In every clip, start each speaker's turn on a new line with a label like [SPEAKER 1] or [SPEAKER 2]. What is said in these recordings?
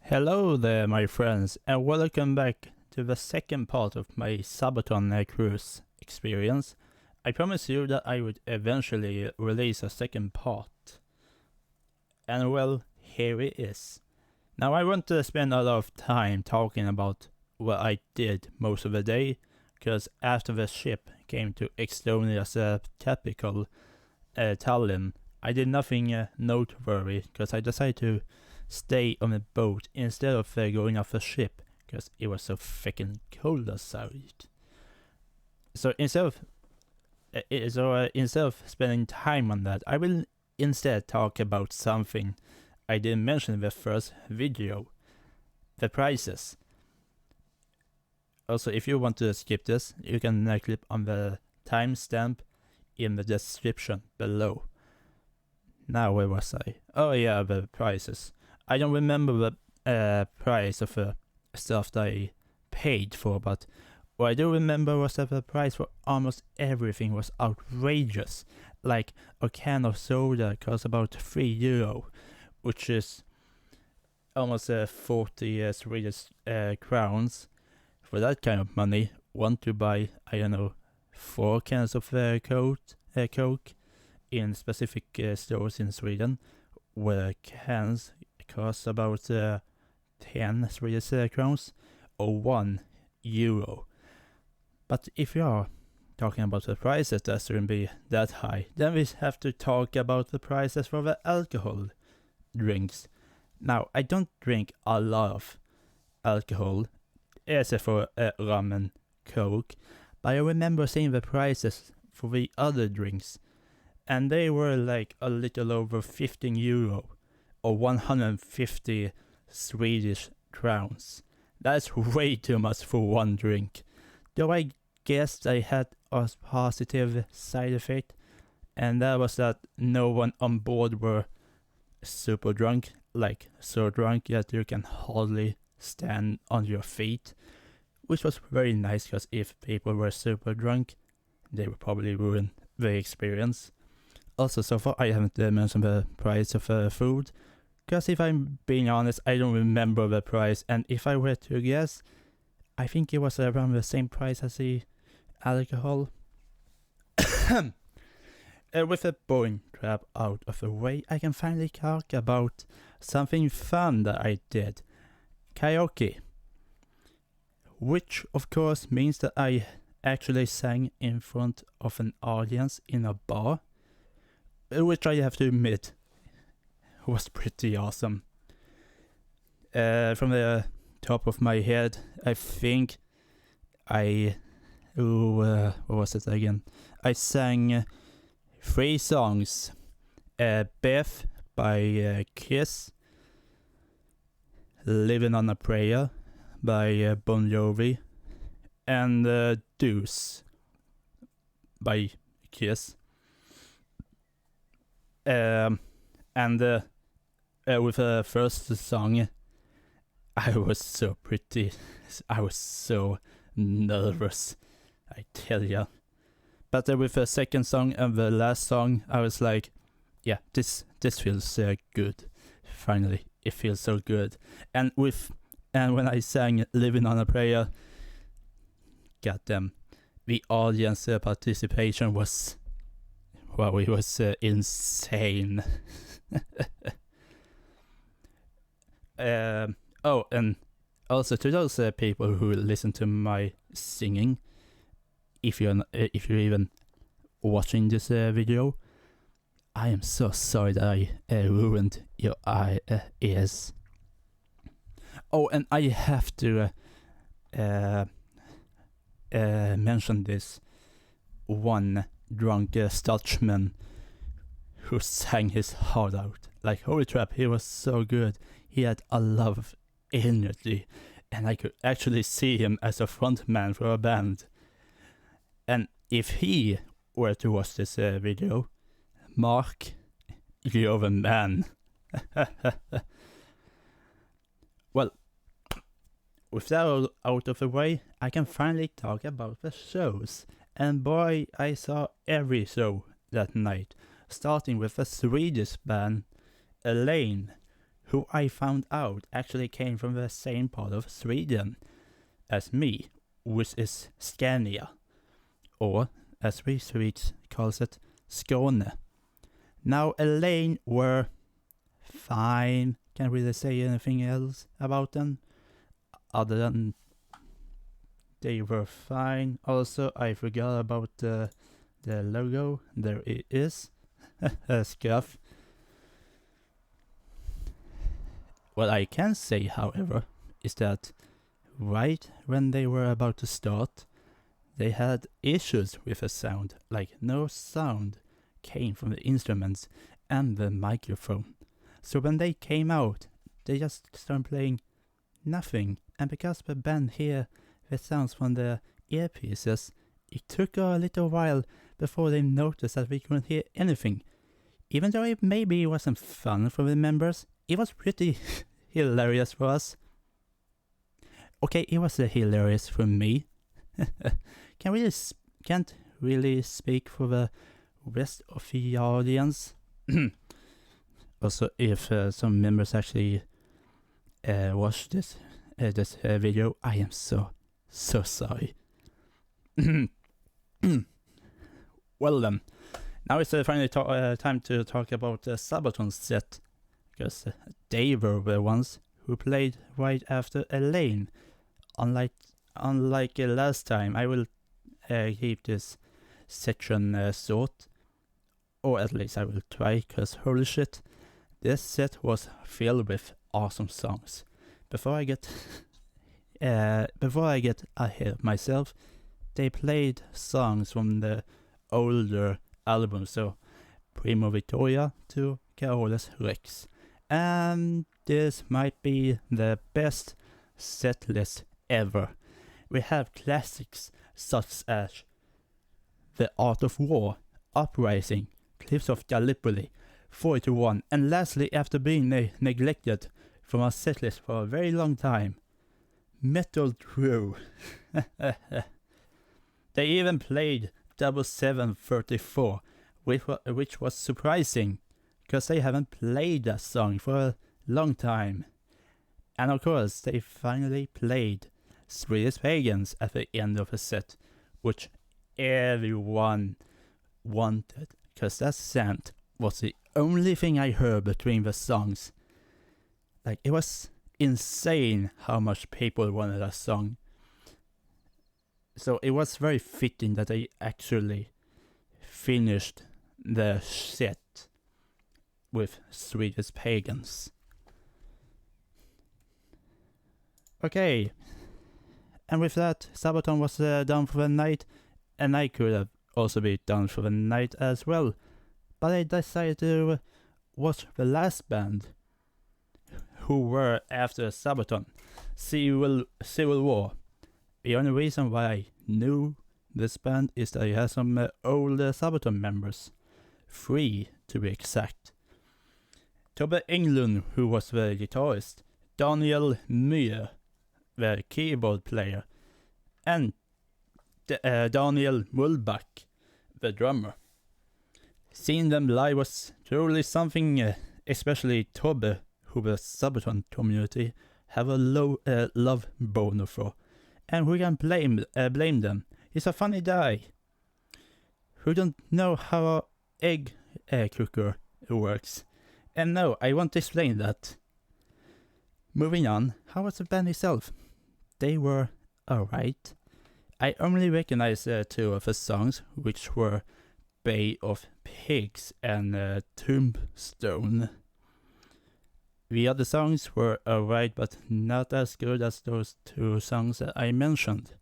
[SPEAKER 1] Hello there, my friends, and welcome back to the second part of my Sabaton cruise experience. I promised you that I would eventually release a second part. And well, here it is. Now I want to spend a lot of time talking about what I did most of the day, because after the ship came to Estonia's capital, Tallinn, I did nothing noteworthy, because I decided to stay on a boat instead of going off a ship because it was so freaking cold outside. So instead of spending time on that, I will instead talk about something I didn't mention in the first video: the prices. Also, if you want to skip this, you can click on the timestamp in the description below. Now, where was I? Oh yeah, the prices. I don't remember the price of the stuff that I paid for, but what I do remember was that the price for almost everything was outrageous. Like a can of soda cost about €3, which is almost 40 Swedish crowns. For that kind of money, want to buy, I don't know, 4 cans of Coke in specific stores in Sweden, where cans costs about 10 Swedish crowns or €1. But if you are talking about the prices that shouldn't be that high, then we have to talk about the prices for the alcohol drinks. Now, I don't drink a lot of alcohol, except for rum and Coke, but I remember seeing the prices for the other drinks, and they were like a little over €15 or 150 Swedish crowns. That's way too much for one drink. Though I guess I had a positive side effect, and that was that no one on board were super drunk, like so drunk that you can hardly stand on your feet, which was very nice, because if people were super drunk, they would probably ruin the experience. Also, so far I haven't mentioned the price of food, because if I'm being honest, I don't remember the price, and if I were to guess, I think it was around the same price as the alcohol. With the boring crap out of the way, I can finally talk about something fun that I did: karaoke. Which of course means that I actually sang in front of an audience in a bar, which I have to admit was pretty awesome. From the top of my head, I think what was it again? I sang 3 songs: Beth by Kiss, Living on a Prayer by Bon Jovi, and Deuce by Kiss. With the first song, I was so nervous, I tell ya. But with the second song and the last song, I was like, yeah, this feels good. Finally, it feels so good. And when I sang Living on a Prayer, goddamn, the audience participation was, well, it was insane. And also to those people who listen to my singing, if you're even watching this video, I am so sorry that I ruined your ears. Oh, and I have to mention this one drunk Dutchman who sang his heart out. Like, holy crap, he was so good. He had a lot of energy, and I could actually see him as a frontman for a band. And if he were to watch this video, Mark, you're the man. Well, with that all out of the way, I can finally talk about the shows. And boy, I saw every show that night, starting with a Swedish band, Elaine, who I found out actually came from the same part of Sweden as me, which is Scania, or as we Swedes calls it, Skåne. Now Elaine were fine, can't really say anything else about them, other than they were fine. Also, I forgot about the logo, there it is, scuff. What I can say, however, is that right when they were about to start, they had issues with the sound, like no sound came from the instruments and the microphone. So when they came out, they just started playing nothing, and because the band hear the sounds from the earpieces, it took a little while before they noticed that we couldn't hear anything. Even though it maybe wasn't fun for the members, it was pretty hilarious for us. Okay, it was hilarious for me. Can't really speak for the rest of the audience. Also, if some members actually watch this video, I am so sorry. Well then, now it's finally time to talk about Sabaton's set, because they were the ones who played right after Elaine. Unlike last time, I will keep this section short, or at least I will try, cause holy shit, this set was filled with awesome songs. Before I get ahead of myself, they played songs from the older albums, so Primo Victoria to Carolus Rex, and this might be the best set list ever. We have classics such as The Art of War, Uprising, Cliffs of Gallipoli, 41, and lastly, after being neglected from our setlist for a very long time, Metal True. They even played 7734, which was surprising, because they haven't played that song for a long time. And of course, they finally played Swedish Pagans at the end of the set, which everyone wanted, because that sound was the only thing I heard between the songs. Like, it was insane how much people wanted that song. So it was very fitting that they actually finished the set with Swedish Pagans. Okay, and with that, Sabaton was done for the night, and I could have also been done for the night as well. But I decided to watch the last band who were after Sabaton, Civil War. The only reason why I knew this band is that it has some old Sabaton members, 3 to be exact. Tobbe Englund, who was the guitarist, Daniel Muir, the keyboard player, and Daniel Mullback, the drummer. Seeing them live was truly something, especially Tobbe, who the Sabaton community have a love boner for. And who can blame them? He's a funny guy who don't know how an egg cooker works. And no, I won't explain that. Moving on, how was the band itself? They were alright. I only recognize 2 of the songs, which were Bay of Pigs and Tombstone. The other songs were alright, but not as good as those 2 songs that I mentioned.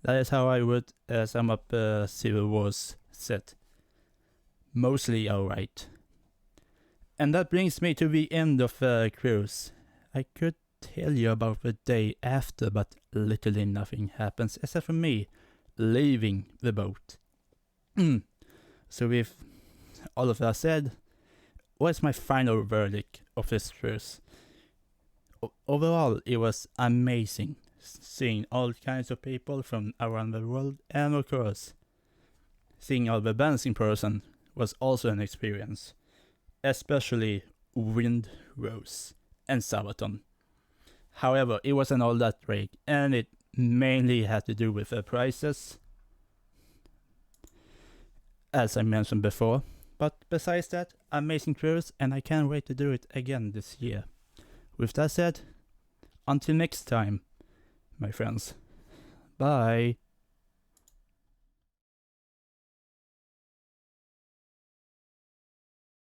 [SPEAKER 1] That is how I would sum up Civil War's set. Mostly alright. And that brings me to the end of the cruise. I could tell you about the day after, but literally nothing happens except for me leaving the boat. So with all of that said, what's my final verdict of this cruise? Overall, it was amazing seeing all kinds of people from around the world, and of course, seeing all the bands in person was also an experience, especially Windrose and Sabaton. However, it wasn't all that great, and it mainly had to do with the prices, as I mentioned before. But besides that, amazing cruise, and I can't wait to do it again this year. With that said, until next time, my friends. Bye.